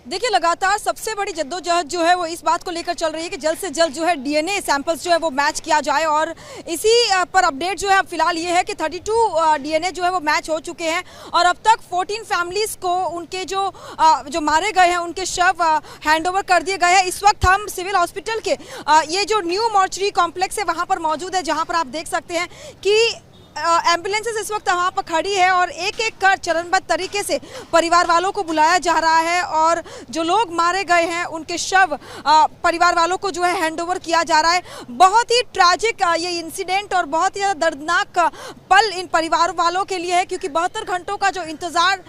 देखिए, लगातार सबसे बड़ी जद्दोजहद जो है वो इस बात को लेकर चल रही है कि जल्द से जल्द जो है डीएनए सैंपल्स जो है वो मैच किया जाए। और इसी पर अपडेट जो है अब फिलहाल ये है कि 32 डीएनए जो है वो मैच हो चुके हैं और अब तक 14 फैमिलीज को उनके जो मारे गए हैं उनके शव हैंडओवर कर दिए गए हैं। इस वक्त हम सिविल हॉस्पिटल के ये जो न्यू मॉर्चरी कॉम्प्लेक्स है वहाँ पर मौजूद है, जहाँ पर आप देख सकते हैं कि एम्बुलेंसेस इस वक्त वहाँ पर खड़ी है और एक एक कर चरणबद्ध तरीके से परिवार वालों को बुलाया जा रहा है और जो लोग मारे गए हैं उनके शव परिवार वालों को जो है हैंडओवर किया जा रहा है। बहुत ही ट्रैजिक ये इंसिडेंट और बहुत ही ज़्यादा दर्दनाक पल इन परिवार वालों के लिए है, क्योंकि 72 घंटों का जो इंतज़ार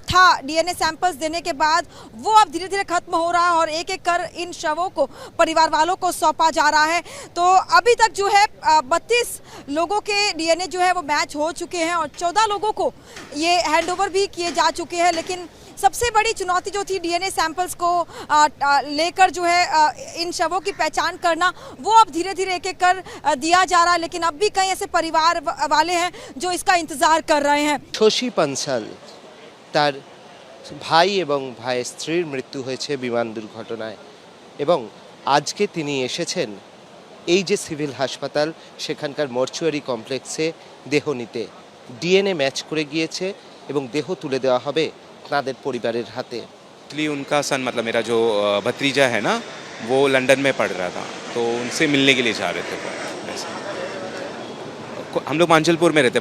था डीएनए सैंपल्स देने के बाद वो अब धीरे धीरे खत्म हो रहा है और एक एक कर इन शवों को परिवार वालों को सौंपा जा रहा है। तो अभी तक जो है 32 लोगों के डीएनए जो है वो मैच हो चुके हैं और 14 लोगों को ये हैंडओवर भी किए जा चुके हैं। लेकिन सबसे बड़ी चुनौती जो थी डीएनए सैंपल्स को लेकर जो है इन शवों की पहचान करना, वो अब धीरे धीरे एक एक कर दिया जा रहा है। लेकिन अब भी कई ऐसे परिवार वाले हैं जो इसका इंतजार कर रहे हैं। শশী পাঞ্চাল তার ভাই এবং ভাইয়ের স্ত্রীর মৃত্যু হয়েছে বিমান দুর্ঘটনায় এবং আজকে তিনি এসেছেন এই যে সিভিল হাসপাতাল সেখানকার মর্চুয়ারি কমপ্লেক্সে দেহ নিতে। ডিএনএ ম্যাচ করে গিয়েছে এবং দেহ তুলে দেওয়া হবে তাদের পরিবারের হাতে। एक्चुअली उनका सन मतलब मेरा जो भतीजा है ना, वो लंदन में पढ़ रहा था, तो उनसे मिलने के लिए जा रहे थे वो ऐसे। हम लोग मांझलपुर में रहते,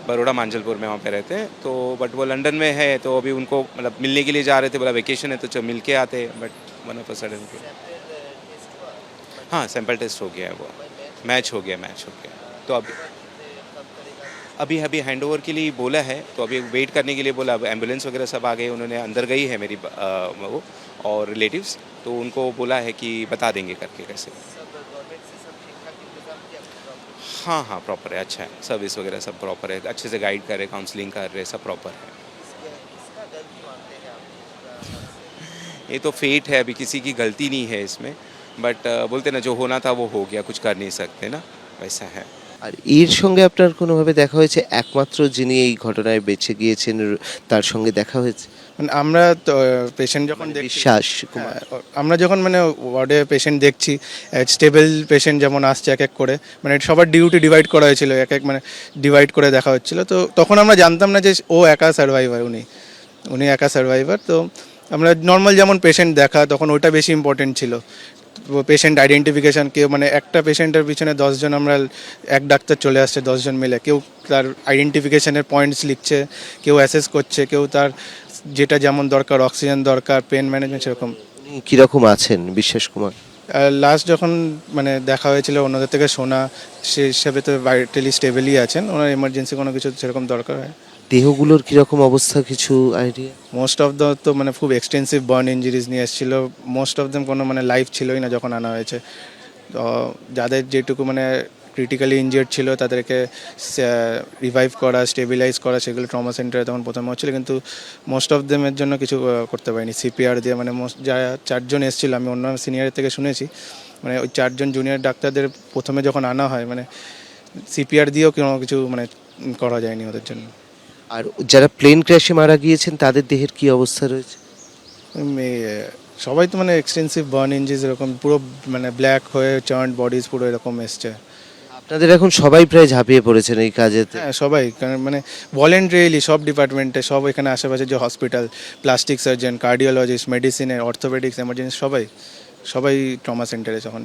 बड़ौदा मांझलपुर में वहाँ पे रहते हैं। तो बट वो लंदन में है, तो अभी उनको मतलब मिलने के लिए जा रहे थे, बोला वेकेशन है तो चलो मिल के आते। But one of a sudden हाँ सैंपल टेस्ट हो गया है, वो मैच हो गया। तो अभी अभी हैंड ओवर के लिए बोला है, तो अभी वेट करने के लिए बोला। अब एम्बुलेंस वगैरह सब आ गए, उन्होंने अंदर गई है मेरी वो और रिलेटिव्स, तो उनको बोला है कि बता देंगे करके कैसे। हाँ प्रॉपर है, अच्छा है, सर्विस वगैरह सब प्रॉपर है, अच्छे से गाइड कर रहे, काउंसलिंग कर रहे, सब प्रॉपर है। ये तो फेट है, अभी किसी की गलती नहीं है इसमें, बट बोलते ना जो होना था वो हो गया, कुछ कर नहीं सकते ना, वैसा है। আর এর সঙ্গে আপনার কোনোভাবে দেখা হয়েছে? একমাত্র যিনি এই ঘটনায় বেঁচে গিয়েছেন তার সঙ্গে দেখা হয়েছে? মানে আমরা তো পেশেন্ট যখন দেখছি, বিশ্বাস কুমার। আমরা যখন মানে ওয়ার্ডে পেশেন্ট দেখছি, স্টেবল পেশেন্ট যেমন আসছে এক এক করে, মানে সবার ডিউটি ডিভাইড করা হয়েছিল, এক এক মানে ডিভাইড করে দেখা হচ্ছিল। তো তখন আমরা জানতাম না যে ও একা সার্ভাইভার, উনি একা সার্ভাইভার। তো আমরা নর্মাল যেমন পেশেন্ট দেখা, তখন ওটা বেশি ইম্পর্টেন্ট ছিল। পেশেন্ট আইডেন্টিফিকেশান, কেউ মানে একটা পেশেন্টের পিছনে 10 জন, আমরা এক ডাক্তার চলে আসছে 10 জন মিলে, কেউ তার আইডেন্টিফিকেশানের পয়েন্টস লিখছে, কেউ অ্যাসেস করছে, কেউ তার যেটা যেমন দরকার, অক্সিজেন দরকার, পেন ম্যানেজমেন্ট, সেরকম। কীরকম আছেন বিশ্বাস কুমার? লাস্ট যখন মানে দেখা হয়েছিল ওনাদের থেকে শোনা, সে হিসাবে তো ভাইটালি স্টেবলই আছেন, ওনার এমার্জেন্সি কোনো কিছু সেরকম দরকার হয়। দেহগুলোর কীরকম অবস্থা কিছু আইডিয়া? মোস্ট অফ দ্য তো মানে খুব এক্সটেন্সিভ বার্ন ইঞ্জুরিজ নিয়ে এসেছিলো, মোস্ট অফ দেম কোনো মানে লাইফ ছিলই না যখন আনা হয়েছে। তো যাদের যেটুকু মানে ক্রিটিক্যালি ইনজিয়ার্ড ছিল তাদেরকে রিভাইভ করা, স্টেবিলাইজ করা, সেগুলো ট্রমা সেন্টারে তখন প্রথমে হচ্ছিলো, কিন্তু মোস্ট অফ দেমের জন্য কিছু করতে পারিনি। সিপিআর দিয়ে মানে যারা 4 জন এসেছিলো, আমি অন্য সিনিয়রের থেকে শুনেছি, মানে ওই 4 জন জুনিয়র ডাক্তারদের প্রথমে যখন আনা হয় মানে সিপিআর দিয়েও কোনো কিছু মানে করা যায়নি ওদের জন্য। আর যারা প্লেন ক্র্যাশে মারা গিয়েছেন তাদের দেহের কি অবস্থা রয়েছে? সবাই তো মানে এক্সটেন্সিভ বার্ন ইঞ্জিজ, এরকম পুরো মানে ব্ল্যাক হয়ে চার্ন বডিজ পুরো এরকম এসছে। আপনাদের এখন সবাই প্রায় ঝাঁপিয়ে পড়েছেন এই কাজেতে? হ্যাঁ সবাই, কারণ মানে ভলেন্টারিলি সব ডিপার্টমেন্টে, সব এখানে আশেপাশে যে হসপিটাল, প্লাস্টিক সার্জন, কার্ডিওলজিস্ট, মেডিসিনের, অর্থোপেডিক্স, এমার্জেন্সি, সবাই ট্রমা সেন্টারে যখন